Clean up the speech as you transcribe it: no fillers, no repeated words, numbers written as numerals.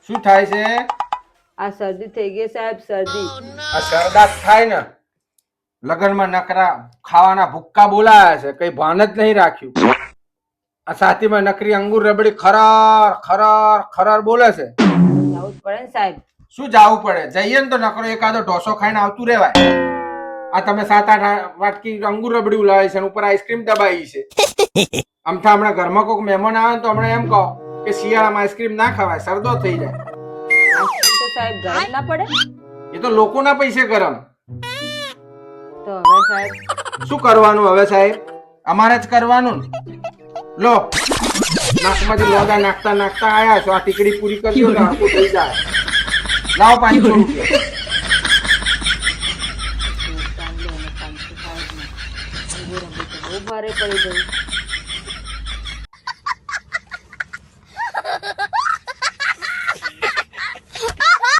શું થાય છે? આ શરદી થઈ ગઈ સાહેબ, શરદી. આ શરદાત થાય ને લગનમાં નકરા ખાવાના ભૂક્કા બોલાયા છે, કઈ ભાન જ નહીં રાખ્યું. આ સાથીમાં નકરી અંગુર રબડી ખરાર ખરાર ખરાર બોલે છે. જવું જ પડે ને સાહેબ. શું જાવું પડે? જઈએ ને તો નકરો એકાદો ઢોસો ખાઈને આવતું રહેવાય. આ તમે 7-8 વાટકી અંગુર રબડી ઉલાવી છે, ઉપર આઈસ્ક્રીમ દબાઈ છે. આમથા હમણાં ઘરમાં કોઈક મહેમાન આવે તો હમણાં એમ કહો કે શિયાળામાં આઈસ્ક્રીમ ના ખવાય, શરદો થઈ જાય. આઈસ્ક્રીમ તો સાહેબ ગરમ ના પડે? એ તો લોકોના પૈસે ગરમ. તો હવે સાહેબ શું કરવાનું હવે સાહેબ? અમારે જ કરવાનું ને. લો નાકમાંથી લોદા નાખતા નાખતા આયા છો, આ ટીકડી પૂરી કરી દો ને આખું થઈ જાય. લાવો 500 રૂપિયા. બહુ ભારે પડી ગયું.